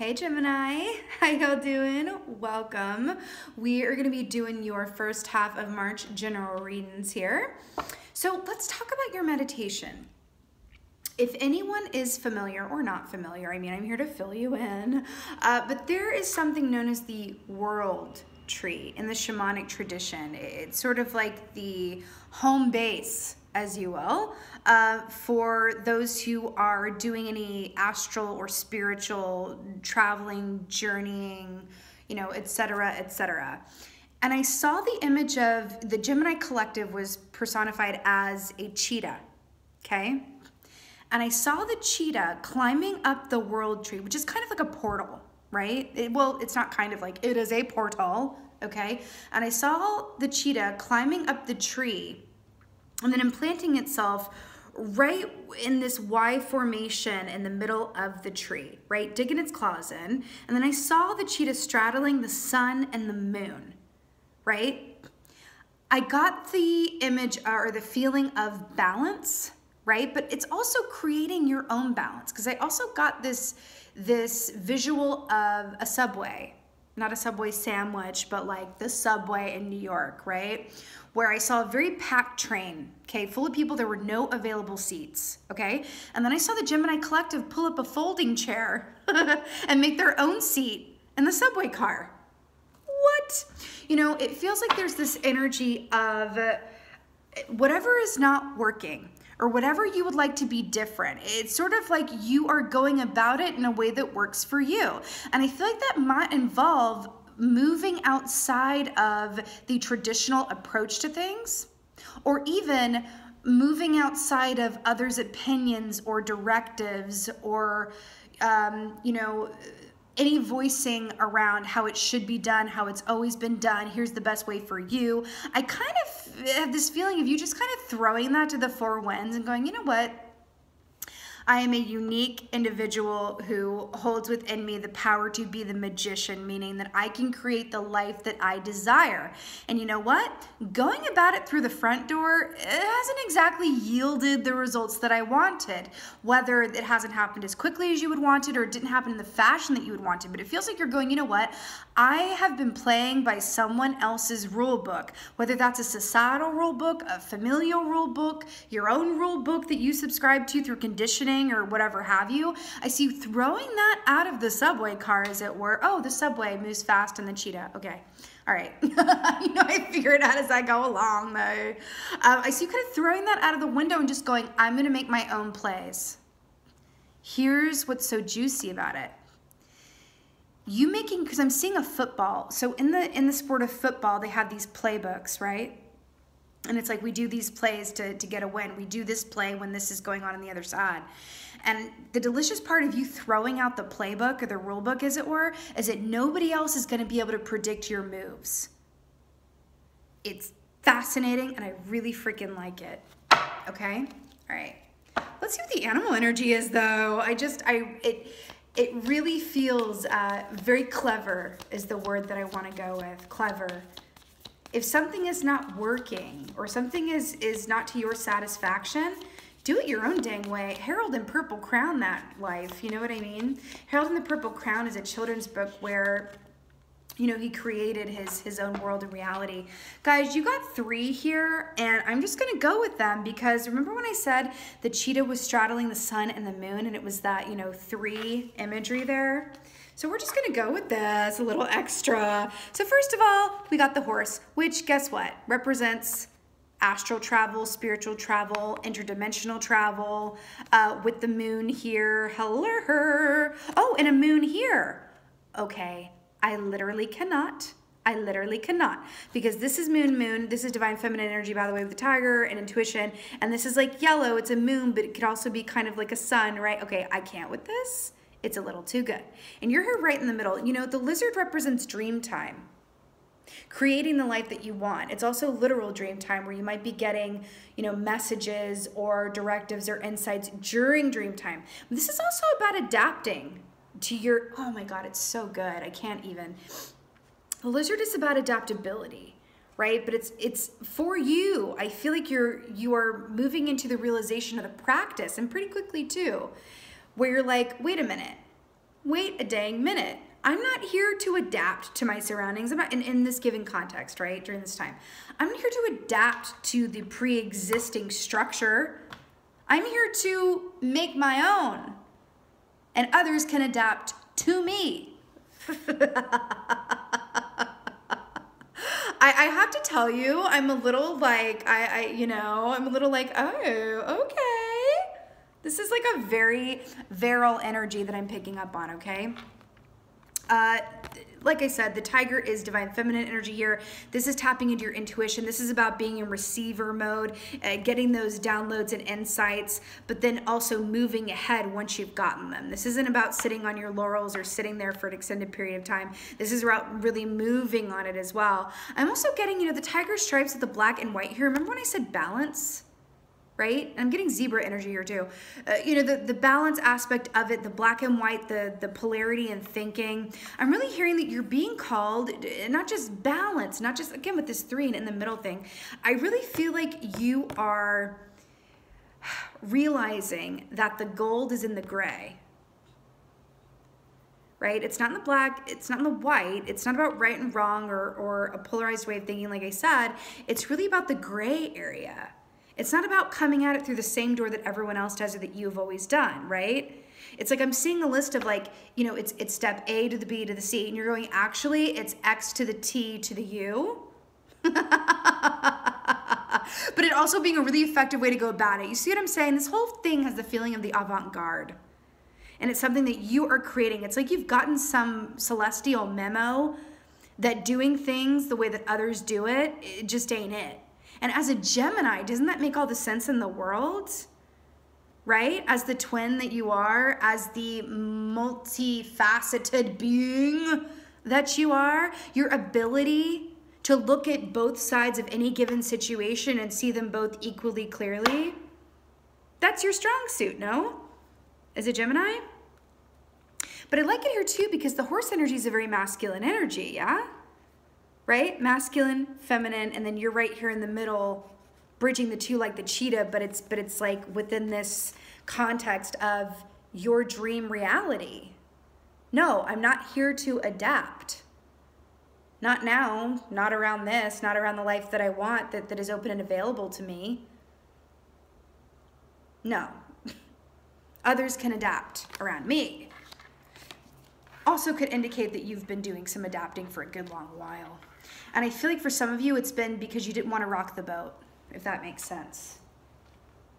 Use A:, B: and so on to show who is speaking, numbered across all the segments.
A: Hey Gemini, how y'all doing? Welcome. We are going to be doing your first half of March general readings here. So let's talk about your meditation. If anyone is familiar or not familiar, I'm here to fill you in, but there is something known as the world tree in the shamanic tradition. It's sort of like the home base, as you will, for those who are doing any astral or spiritual traveling, journeying, etc., etc. And I saw the image of the Gemini collective was personified as a cheetah, okay? And I saw the cheetah climbing up the world tree, which is kind of like a portal, right? It's not kind of like, it is a portal, okay? And I saw the cheetah climbing up the tree and then implanting itself right in this Y formation in the middle of the tree, right? Digging its claws in. And then I saw the cheetah straddling the sun and the moon, right? I got the image or the feeling of balance, right? But it's also creating your own balance, because I also got this visual of a subway, not a Subway sandwich, but like the subway in New York, right? Where I saw a very packed train, okay, full of people. There were no available seats, okay? And then I saw the Gemini collective pull up a folding chair and make their own seat in the subway car. What? It feels like there's this energy of whatever is not working, or whatever you would like to be different. It's sort of like you are going about it in a way that works for you. And I feel like that might involve moving outside of the traditional approach to things, or even moving outside of others' opinions or directives, or, any voicing around how it should be done, how it's always been done, here's the best way for you. I kind of have this feeling of you just kind of throwing that to the four winds and going, you know what? I am a unique individual who holds within me the power to be the magician, meaning that I can create the life that I desire. And you know what? Going about it through the front door, it hasn't exactly yielded the results that I wanted. Whether it hasn't happened as quickly as you would want it, or it didn't happen in the fashion that you would want it, but it feels like you're going, you know what? I have been playing by someone else's rule book, whether that's a societal rule book, a familial rule book, your own rule book that you subscribe to through conditioning, or whatever have you. I see you throwing that out of the subway car, as it were. Oh, the subway moves fast and the cheetah. Okay. All right. I figure it out as I go along, though. I see you kind of throwing that out of the window and just going, I'm going to make my own plays. Here's what's so juicy about it. Because I'm seeing a football. So in the sport of football, they have these playbooks, right? And it's like, we do these plays to get a win. We do this play when this is going on the other side. And the delicious part of you throwing out the playbook, or the rule book, as it were, is that nobody else is going to be able to predict your moves. It's fascinating, and I really freaking like it. Okay? All right. Let's see what the animal energy is, though. It really feels very clever is the word that I want to go with. Clever. If something is not working, or something is not to your satisfaction, do it your own dang way. Harold and Purple Crown that life, you know what I mean? Harold and the Purple Crown is a children's book where, he created his own world and reality. Guys, you got 3 here, and I'm just gonna go with them, because remember when I said the cheetah was straddling the sun and the moon, and it was that, 3 imagery there? So we're just gonna go with this, a little extra. So first of all, we got the horse, which, guess what? Represents astral travel, spiritual travel, interdimensional travel, with the moon here. Hello. Oh, and a moon here. Okay, I literally cannot, because this is moon. This is divine feminine energy, by the way, with the tiger and intuition. And this is like yellow, it's a moon, but it could also be kind of like a sun, right? Okay, I can't with this. It's a little too good. And you're here right in the middle. The lizard represents dream time, creating the life that you want. It's also literal dream time, where you might be getting, messages or directives or insights during dream time. This is also about adapting to your, oh my God, it's so good. I can't even. The lizard is about adaptability, right? But it's for you. I feel like you are moving into the realization of the practice, and pretty quickly too, where you're like, wait a minute, wait a dang minute. I'm not here to adapt to my surroundings. I'm not in this given context, right? During this time, I'm not here to adapt to the pre-existing structure. I'm here to make my own, and others can adapt to me. I have to tell you, I'm a little like, I'm a little like, oh, okay. This is like a very virile energy that I'm picking up on, okay? Like I said, the tiger is divine feminine energy here. This is tapping into your intuition. This is about being in receiver mode, getting those downloads and insights, but then also moving ahead once you've gotten them. This isn't about sitting on your laurels or sitting there for an extended period of time. This is about really moving on it as well. I'm also getting, the tiger stripes with the black and white here. Remember when I said balance? Right? I'm getting zebra energy here too. The balance aspect of it, the black and white, the polarity and thinking. I'm really hearing that you're being called, not just balance, not just, again, with this 3 and in the middle thing. I really feel like you are realizing that the gold is in the gray. Right? It's not in the black, it's not in the white, it's not about right and wrong or a polarized way of thinking, like I said. It's really about the gray area. It's not about coming at it through the same door that everyone else does or that you've always done, right? It's like I'm seeing a list of like, it's step A to the B to the C, and you're going, actually, it's X to the T to the U. But it also being a really effective way to go about it. You see what I'm saying? This whole thing has the feeling of the avant-garde. And it's something that you are creating. It's like you've gotten some celestial memo that doing things the way that others do it, it just ain't it. And as a Gemini, doesn't that make all the sense in the world? Right? As the twin that you are, as the multifaceted being that you are, your ability to look at both sides of any given situation and see them both equally clearly, that's your strong suit, no? As a Gemini? But I like it here too because the horse energy is a very masculine energy, yeah? Right? Masculine, feminine, and then you're right here in the middle, bridging the two like the cheetah, but it's like within this context of your dream reality. No, I'm not here to adapt. Not now, not around this, not around the life that I want, that is open and available to me. No. Others can adapt around me. Also could indicate that you've been doing some adapting for a good long while. And I feel like for some of you, it's been because you didn't want to rock the boat, if that makes sense.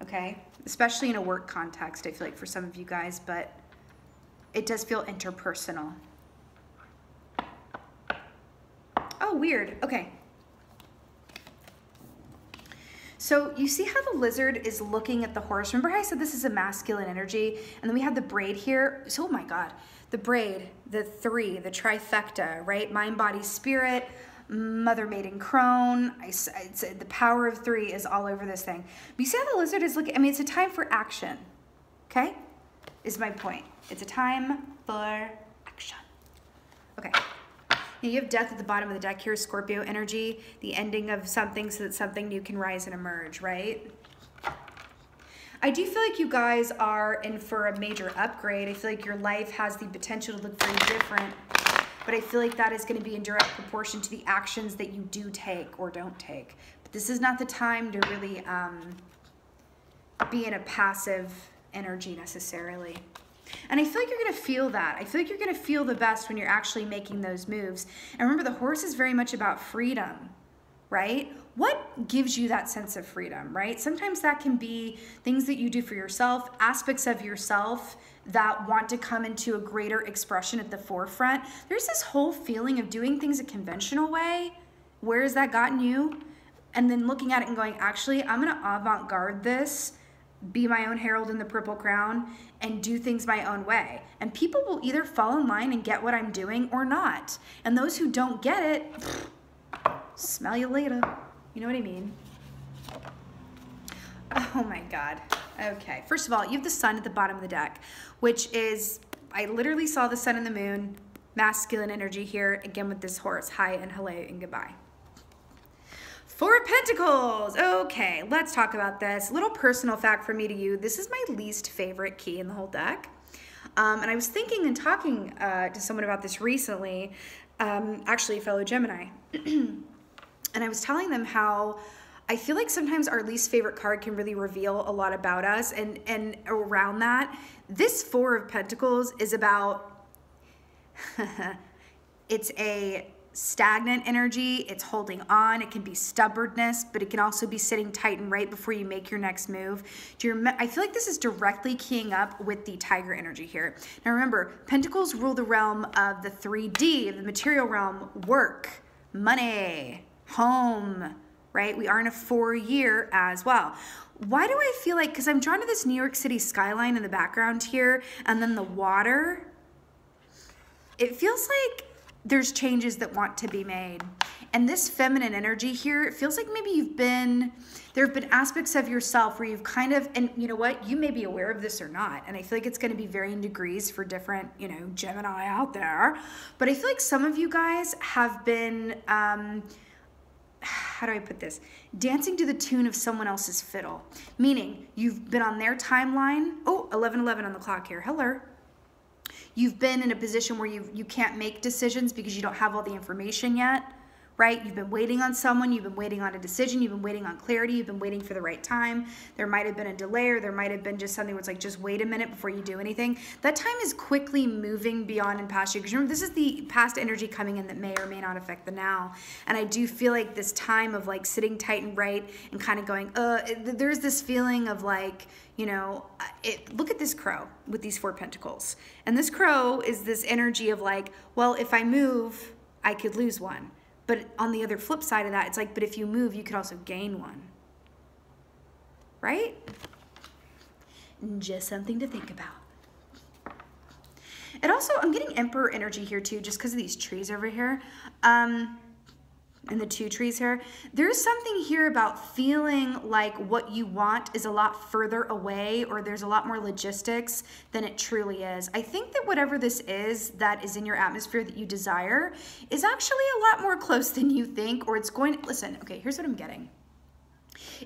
A: Okay? Especially in a work context, I feel like for some of you guys, but it does feel interpersonal. Oh, weird. Okay. So you see how the lizard is looking at the horse? Remember how I said this is a masculine energy? And then we have the braid here. So, oh my God, the braid, the 3, the trifecta, right? Mind, body, spirit, mother, maiden, crone. The power of 3 is all over this thing. But you see how the lizard is looking? I mean, it's a time for action, okay? Is my point. It's a time for action. Okay. Now you have death at the bottom of the deck here, Scorpio energy, the ending of something so that something new can rise and emerge, right? I do feel like you guys are in for a major upgrade. I feel like your life has the potential to look very different, but I feel like that is going to be in direct proportion to the actions that you do take or don't take. But this is not the time to really be in a passive energy necessarily. And I feel like you're going to feel that. I feel like you're going to feel the best when you're actually making those moves. And remember, the horse is very much about freedom, right? What gives you that sense of freedom, right? Sometimes that can be things that you do for yourself, aspects of yourself that want to come into a greater expression at the forefront. There's this whole feeling of doing things a conventional way. Where has that gotten you? And then looking at it and going, actually, I'm going to avant-garde this, be my own herald in the purple crown, and do things my own way. And people will either fall in line and get what I'm doing or not. And those who don't get it, smell you later. You know what I mean? Oh my God. Okay. First of all, you have the sun at the bottom of the deck, which is, I literally saw the sun and the moon, masculine energy here, again with this horse. Hi and hello and goodbye. 4 of Pentacles. Okay, let's talk about this. Little personal fact for me to you. This is my least favorite key in the whole deck. And I was thinking and talking to someone about this recently, actually a fellow Gemini. And I was telling them how I feel like sometimes our least favorite card can really reveal a lot about us. And around that, this Four of Pentacles is about, it's a stagnant energy. It's holding on. It can be stubbornness, but it can also be sitting tight and right before you make your next move. I feel like this is directly keying up with the Tiger energy here. Now remember, Pentacles rule the realm of the 3D, of the material realm, work, money, home, right? We are in a 4-year as well. Why do I feel like, because I'm drawn to this New York City skyline in the background here, and then the water, it feels like there's changes that want to be made. And this feminine energy here, it feels like maybe there have been aspects of yourself where you've kind of, and you know what, you may be aware of this or not, and I feel like it's gonna be varying degrees for different, you know, Gemini out there, but I feel like some of you guys have been, how do I put this? Dancing to the tune of someone else's fiddle. Meaning, you've been on their timeline. Oh, 11:11 on the clock here. Hello. You've been in a position where you can't make decisions because you don't have all the information yet, right? You've been waiting on someone, you've been waiting on a decision, you've been waiting on clarity, you've been waiting for the right time. There might have been a delay, or there might have been just something where it's like, just wait a minute before you do anything. That time is quickly moving beyond and past you, because remember, this is the past energy coming in that may or may not affect the now. And I do feel like this time of like sitting tight and right and kind of going, there's this feeling of like, you know, look at this crow with these Four Pentacles. And this crow is this energy of like, well, if I move, I could lose one. But on the other flip side of that, it's like, but if you move, you could also gain one. Right? Just something to think about. And also, I'm getting Emperor energy here too, just because of these trees over here. And the 2 trees here. There's something here about feeling like what you want is a lot further away, or there's a lot more logistics than it truly is. I think that whatever this is that is in your atmosphere that you desire is actually a lot more close than you think, or it's going to, listen, okay, here's what I'm getting.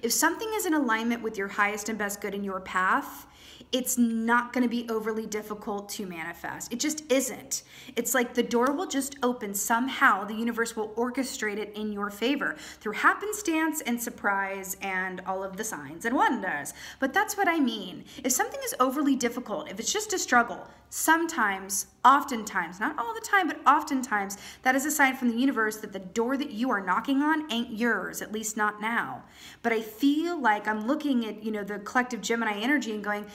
A: If something is in alignment with your highest and best good in your path, it's not going to be overly difficult to manifest. It just isn't. It's like the door will just open somehow. The universe will orchestrate it in your favor through happenstance and surprise and all of the signs and wonders. But that's what I mean. If something is overly difficult, if it's just a struggle, sometimes, oftentimes, not all the time, but oftentimes, that is a sign from the universe that the door that you are knocking on ain't yours, at least not now. But I feel like I'm looking at, you know, the collective Gemini energy and going,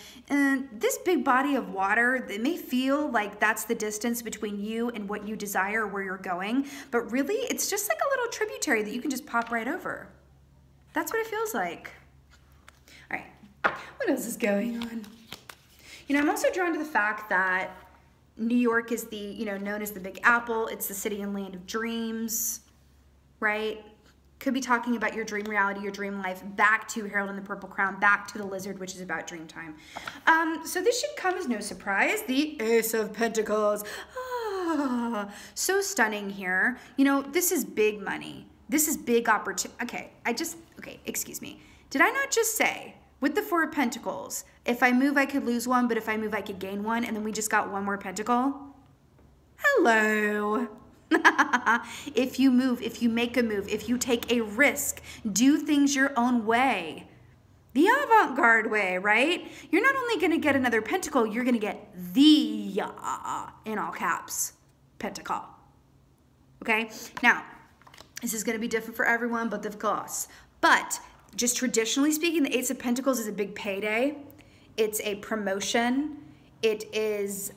A: this big body of water, it may feel like that's the distance between you and what you desire, where you're going, but really it's just like a little tributary that you can just pop right over. That's what it feels like. All right, what else is going on? You know, I'm also drawn to the fact that New York is the, you know, known as the Big Apple. It's the city and land of dreams, right? Could be talking about your dream reality, your dream life, back to Harold and the Purple Crown, back to the Lizard, which is about dream time. So this should come as no surprise. The Ace of Pentacles. Ah, so stunning here. You know, this is big money. This is big opportunity. Okay, excuse me. Did I not just say, with the Four of Pentacles, if I move, I could lose one, but if I move, I could gain one, and then we just got one more pentacle? Hello. If you move, if you make a move, if you take a risk, do things your own way, the avant-garde way, right? You're not only going to get another pentacle, you're going to get the, in all caps, pentacle. Okay? Now, this is going to be different for everyone, but of course. But just traditionally speaking, the Ace of Pentacles is a big payday. It's a promotion. It is,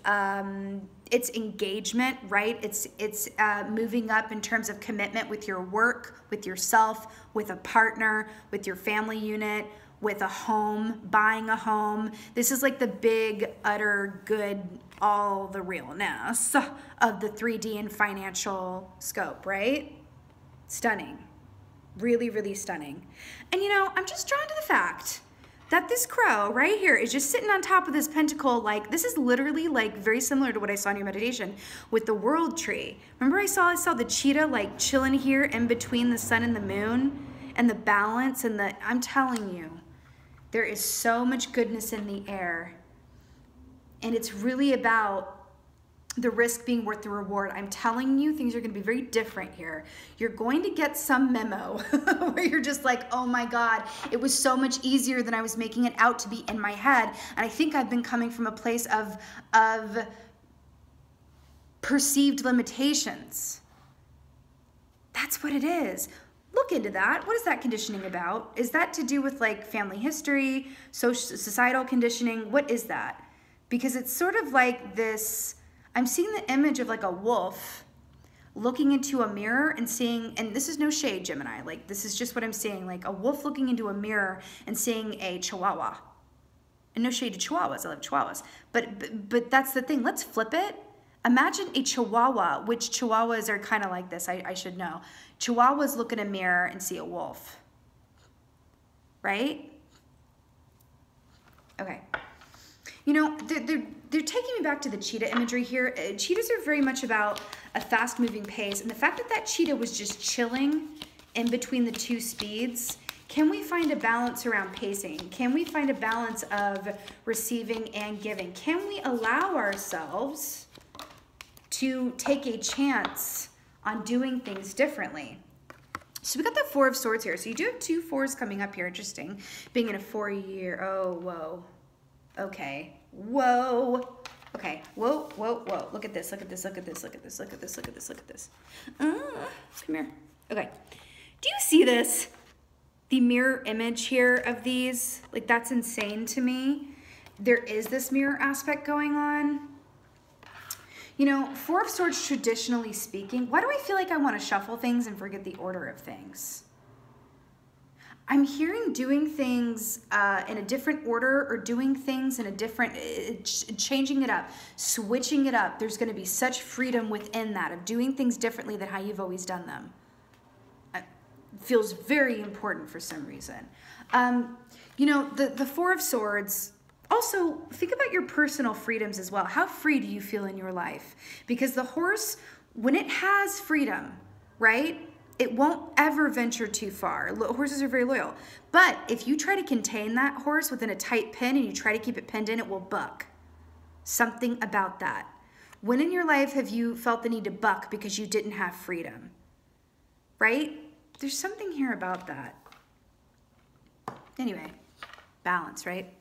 A: it's engagement, right? It's moving up in terms of commitment with your work, with yourself, with a partner, with your family unit, with a home, buying a home. This is like the big, utter, good, all the realness of the 3D and financial scope, right? Stunning. Really, really stunning. And you know, I'm just drawn to the fact that this crow right here is just sitting on top of this pentacle. Like, this is literally like very similar to what I saw in your meditation with the world tree. Remember I saw the cheetah like chilling here in between the sun and the moon and the balance and I'm telling you, there is so much goodness in the air. And it's really about the risk being worth the reward. I'm telling you, things are going to be very different here. You're going to get some memo where you're just like, oh my God, it was so much easier than I was making it out to be in my head. And I think I've been coming from a place of perceived limitations. That's what it is. Look into that. What is that conditioning about? Is that to do with like family history, societal conditioning? What is that? Because it's sort of like this, I'm seeing the image of like a wolf looking into a mirror and seeing, and this is no shade, Gemini, like this is just what I'm seeing, like a wolf looking into a mirror and seeing a chihuahua. And no shade to chihuahuas, I love chihuahuas. But that's the thing, let's flip it. Imagine a chihuahua, which chihuahuas are kind of like this, I should know. Chihuahuas look in a mirror and see a wolf, right? Okay. You know, they're taking me back to the cheetah imagery here. Cheetahs are very much about a fast-moving pace, and the fact that that cheetah was just chilling in between the two speeds, can we find a balance around pacing? Can we find a balance of receiving and giving? Can we allow ourselves to take a chance on doing things differently? So we got the Four of Swords here. So you do have two fours coming up here. Interesting. Being in a 4-year, oh, whoa. Okay. Whoa. Okay. Whoa, whoa, whoa. Look at this. Look at this. Look at this. Look at this. Look at this. Look at this. Look at this. Come here. Okay. Do you see this? The mirror image here of these. Like, that's insane to me. There is this mirror aspect going on. You know, Four of Swords, traditionally speaking, why do I feel like I want to shuffle things and forget the order of things? I'm hearing doing things in a different order, or doing things in a different, changing it up, switching it up. There's going to be such freedom within that of doing things differently than how you've always done them. It feels very important for some reason. You know, the Four of Swords, also think about your personal freedoms as well. How free do you feel in your life? Because the horse, when it has freedom, right? It won't ever venture too far. Horses are very loyal. But if you try to contain that horse within a tight pin and you try to keep it pinned in, it will buck. Something about that. When in your life have you felt the need to buck because you didn't have freedom? Right? There's something here about that. Anyway, balance, right?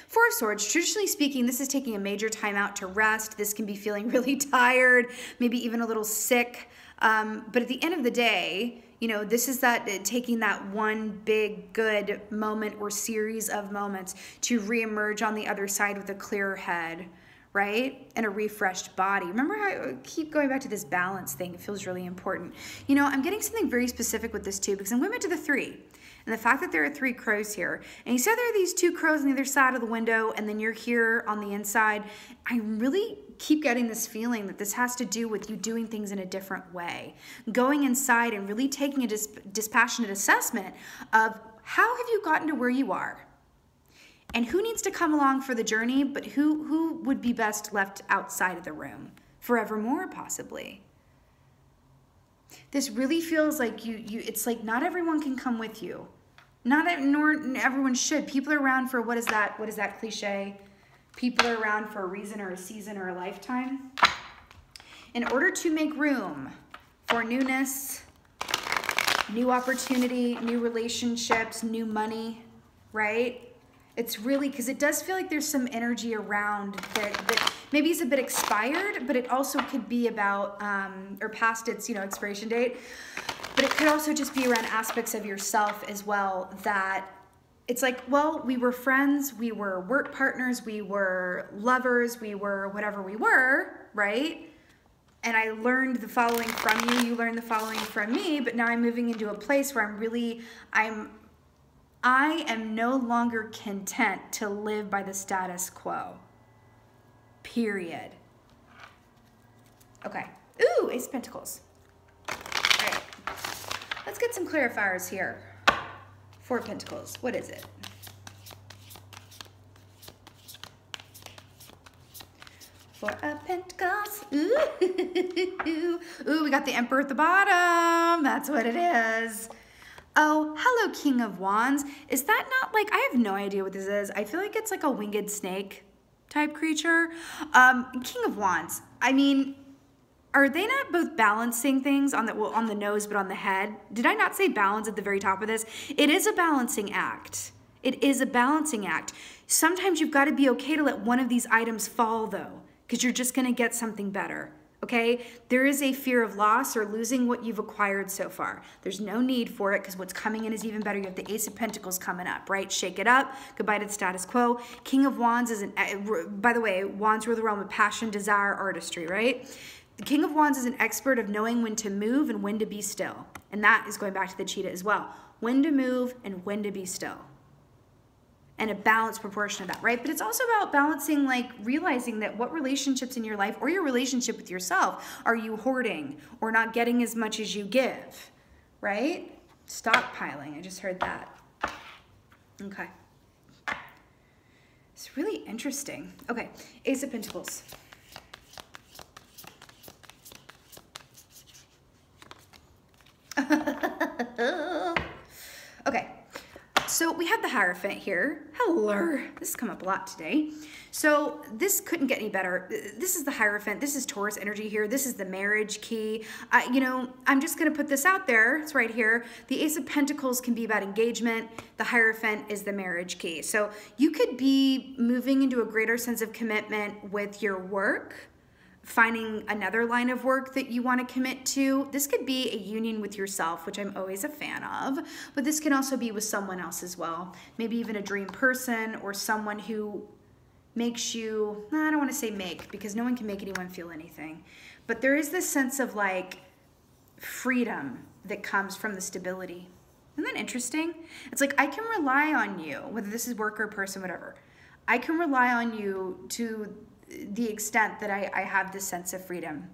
A: Four of Swords, traditionally speaking, this is taking a major time out to rest. This can be feeling really tired, maybe even a little sick. But at the end of the day, you know, this is that taking that one big good moment or series of moments to reemerge on the other side with a clearer head, right? And a refreshed body. Remember how I keep going back to this balance thing? It feels really important. You know, I'm getting something very specific with this too, because I'm going back to the 3. And the fact that there are 3 crows here, and you said there are these 2 crows on the other side of the window, and then you're here on the inside, I really keep getting this feeling that this has to do with you doing things in a different way. Going inside and really taking a dispassionate assessment of how have you gotten to where you are? And who needs to come along for the journey, but who would be best left outside of the room? Forevermore, possibly. This really feels like it's like not everyone can come with you. Nor everyone should. People are around for, what is that cliche? People are around for a reason or a season or a lifetime. In order to make room for newness, new opportunity, new relationships, new money, right? It's really, because it does feel like there's some energy around that maybe is a bit expired, but it also could be about, or past its, you know, expiration date. But it could also just be around aspects of yourself as well that it's like, well, we were friends, we were work partners, we were lovers, we were whatever we were, right? And I learned the following from you, you learned the following from me, but now I'm moving into a place where I am no longer content to live by the status quo. Period. Okay. Ooh, Ace of Pentacles. All right. Let's get some clarifiers here. 4 of Pentacles. What is it? Four of Pentacles. Ooh. Ooh, we got the Emperor at the bottom. That's what it is. Oh, hello, King of Wands. Is that not like, I have no idea what this is. I feel like it's like a winged snake. type creature. King of Wands, I mean, are they not both balancing things on the nose but on the head? Did I not say balance at the very top of this? It is a balancing act. It is a balancing act. Sometimes you've got to be okay to let one of these items fall though, because you're just going to get something better. Okay, there is a fear of loss or losing what you've acquired so far. There's no need for it because what's coming in is even better. You have the Ace of Pentacles coming up, right? Shake it up. Goodbye to the status quo. King of Wands is by the way, Wands rule the realm of passion, desire, artistry, right? The King of Wands is an expert of knowing when to move and when to be still. And that is going back to the cheetah as well. When to move and when to be still. And a balanced proportion of that, right? But it's also about balancing, like realizing that what relationships in your life or your relationship with yourself are you hoarding or not getting as much as you give, right? Stockpiling, I just heard that. Okay. It's really interesting. Okay, Ace of Pentacles. Okay. So we have the Hierophant here. Hello. This has come up a lot today. So this couldn't get any better. This is the Hierophant. This is Taurus energy here. This is the marriage key. You know, I'm just going to put this out there. It's right here. The Ace of Pentacles can be about engagement. The Hierophant is the marriage key. So you could be moving into a greater sense of commitment with your work, finding another line of work that you want to commit to. This could be a union with yourself, which I'm always a fan of, but this can also be with someone else as well. Maybe even a dream person or someone who makes you, I don't want to say make, because no one can make anyone feel anything, but there is this sense of like freedom that comes from the stability. Isn't that interesting? It's like, I can rely on you, whether this is work or person, whatever. I can rely on you to the extent that I have this sense of freedom.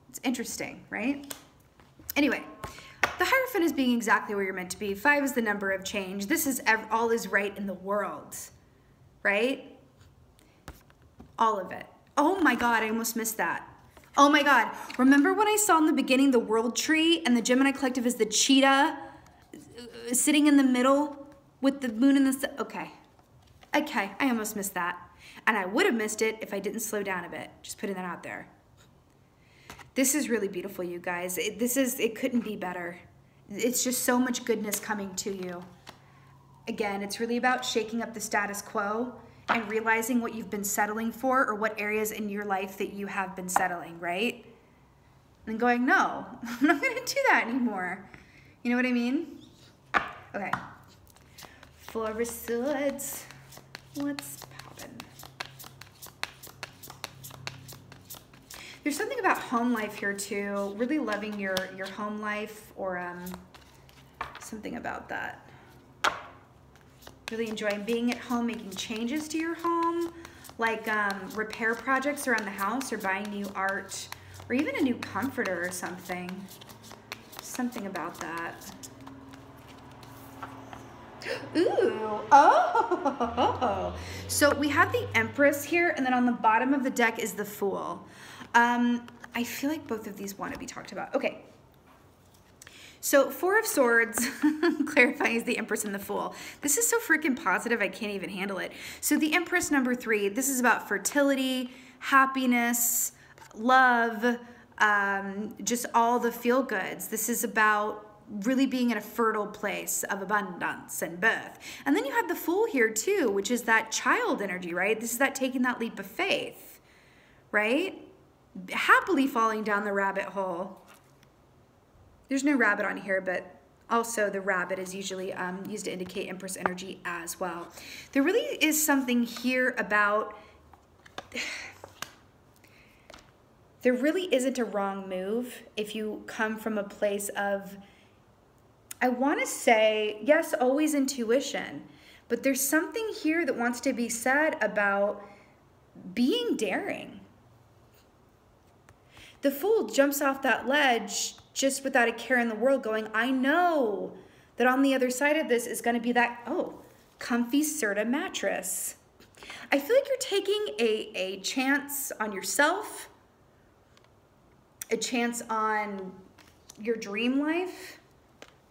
A: It's interesting, right? Anyway, the Hierophant is being exactly where you're meant to be. 5 is the number of change. This is all is right in the world, right? All of it. Oh my God, I almost missed that. Oh my God. Remember when I saw in the beginning the world tree and the Gemini collective is the cheetah sitting in the middle with the moon and the sun? Okay. Okay, I almost missed that. And I would have missed it if I didn't slow down a bit. Just putting that out there. This is really beautiful, you guys. It couldn't be better. It's just so much goodness coming to you. Again, it's really about shaking up the status quo and realizing what you've been settling for or what areas in your life that you have been settling, right? And going, no, I'm not going to do that anymore. You know what I mean? Okay. 4 of Swords. What's poppin'? There's something about home life here too. Really loving your home life, or something about that. Really enjoying being at home, making changes to your home, like repair projects around the house, or buying new art, or even a new comforter or something. Something about that. Ooh, oh. So we have the Empress here, and then on the bottom of the deck is the Fool. I feel like both of these want to be talked about. Okay. So 4 of Swords clarifies the Empress and the Fool. This is so freaking positive, I can't even handle it. So the Empress, number 3, this is about fertility, happiness, love, just all the feel-goods. This is about really being in a fertile place of abundance and birth. And then you have the Fool here too, which is that child energy, right? This is that taking that leap of faith, right? Happily falling down the rabbit hole. There's no rabbit on here, but also the rabbit is usually used to indicate Empress energy as well. There really is something here about, there really isn't a wrong move if you come from a place of, I want to say, yes, always intuition, but there's something here that wants to be said about being daring. The Fool jumps off that ledge just without a care in the world, going, I know that on the other side of this is going to be that, oh, comfy Serta mattress. I feel like you're taking a chance on yourself, a chance on your dream life,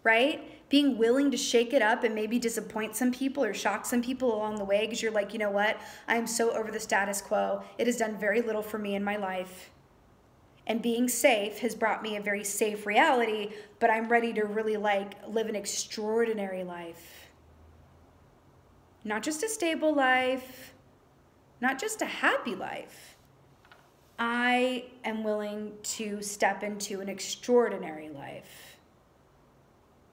A: right? Being willing to shake it up and maybe disappoint some people or shock some people along the way because you're like, you know what? I am so over the status quo. It has done very little for me in my life. And being safe has brought me a very safe reality, but I'm ready to really like live an extraordinary life. Not just a stable life, not just a happy life. I am willing to step into an extraordinary life,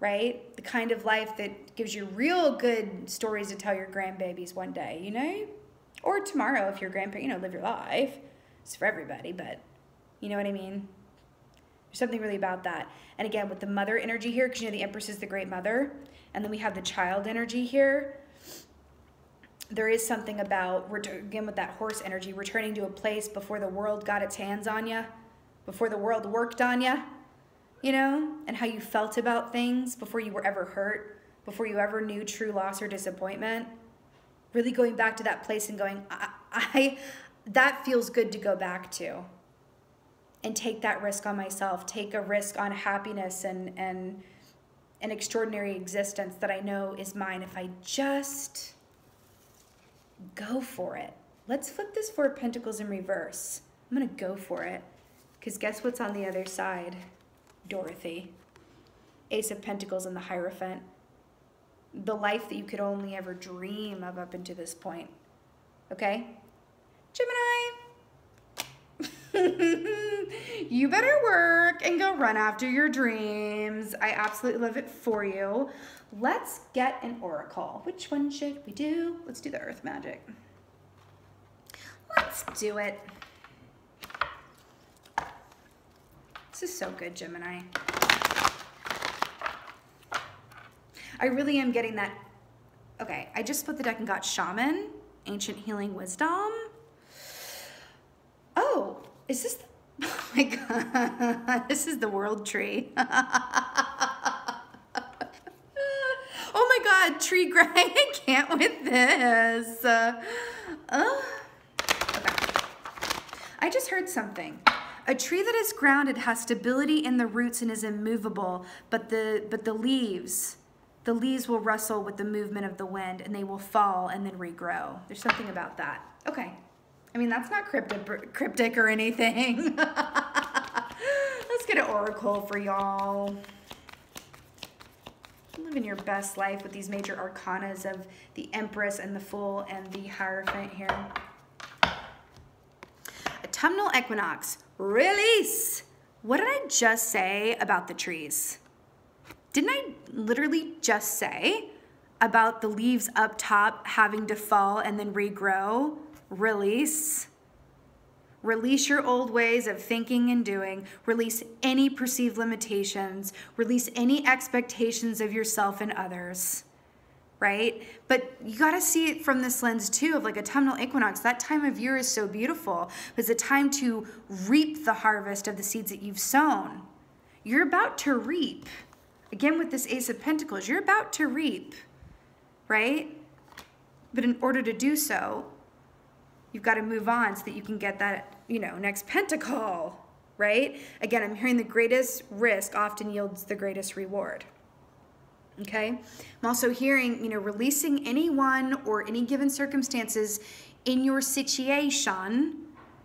A: right? The kind of life that gives you real good stories to tell your grandbabies one day, you know? Or tomorrow if your grandparent, you know, live your life. It's for everybody, but you know what I mean? There's something really about that. And again, with the mother energy here, because you know the Empress is the great mother, and then we have the child energy here, there is something about, again, with that horse energy, returning to a place before the world got its hands on you, before the world worked on you, you know, and how you felt about things before you were ever hurt, before you ever knew true loss or disappointment. Really going back to that place and going, that feels good to go back to. And take that risk on myself, take a risk on happiness and an extraordinary existence that I know is mine if I just go for it. Let's flip this Four of Pentacles in reverse. I'm gonna go for it, because guess what's on the other side? Dorothy. Ace of Pentacles and the Hierophant. The life that you could only ever dream of up until this point. Okay? Gemini. You better work and go run after your dreams. I absolutely love it for you. Let's get an oracle. Which one should we do? Let's do the earth magic. Let's do it. This is so good, Gemini. I really am getting that. Okay, I just split the deck and got Shaman, Ancient Healing Wisdom. Oh, is this the, oh my God, this is the World Tree. Oh my God, tree grind, I can't with this. Okay. I just heard something. A tree that is grounded has stability in the roots and is immovable, but the leaves will rustle with the movement of the wind and they will fall and then regrow. There's something about that. Okay. I mean, that's not cryptic or anything. Let's get an oracle for y'all. Living your best life with these major arcanas of the Empress and the Fool and the Hierophant here. Autumnal equinox. Release. What did I just say about the trees? Didn't I literally just say about the leaves up top having to fall and then regrow? Release. Release your old ways of thinking and doing. Release any perceived limitations. Release any expectations of yourself and others, right? But you got to see it from this lens too of like autumnal equinox. That time of year is so beautiful. It's a time to reap the harvest of the seeds that you've sown. You're about to reap. Again, with this Ace of Pentacles, you're about to reap, right? But in order to do so, you've got to move on so that you can get that, you know, next pentacle, right? Again, I'm hearing the greatest risk often yields the greatest reward. Okay? I'm also hearing, you know, releasing anyone or any given circumstances in your situation,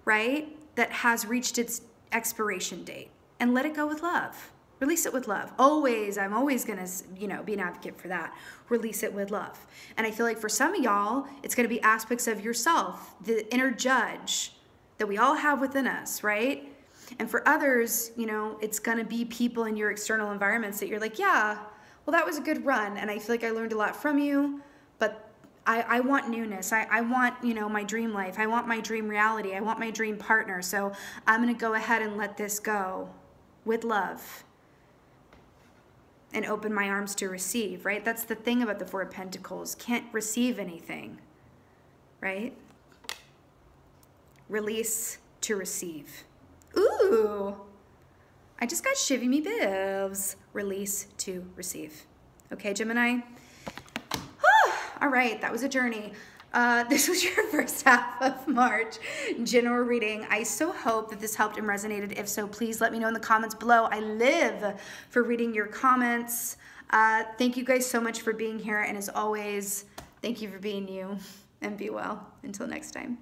A: right, that has reached its expiration date, and let it go with love. Release it with love. Always, I'm always going to, you know, be an advocate for that. Release it with love. And I feel like for some of y'all, it's going to be aspects of yourself, the inner judge that we all have within us, right? And for others, you know, it's going to be people in your external environments that you're like, yeah, well, that was a good run. And I feel like I learned a lot from you, but I want newness. I want, you know, my dream life. I want my dream reality. I want my dream partner. So I'm going to go ahead and let this go with love. And open my arms to receive, right? That's the thing about the Four of Pentacles. Can't receive anything, right? Release to receive. Ooh, I just got shivvy me bibs. Release to receive. Okay, Gemini? All right, that was a journey. This was your first half of March general reading. I so hope that this helped and resonated. If so, please let me know in the comments below. I live for reading your comments. Thank you guys so much for being here. And as always, thank you for being you, and be well. Until next time.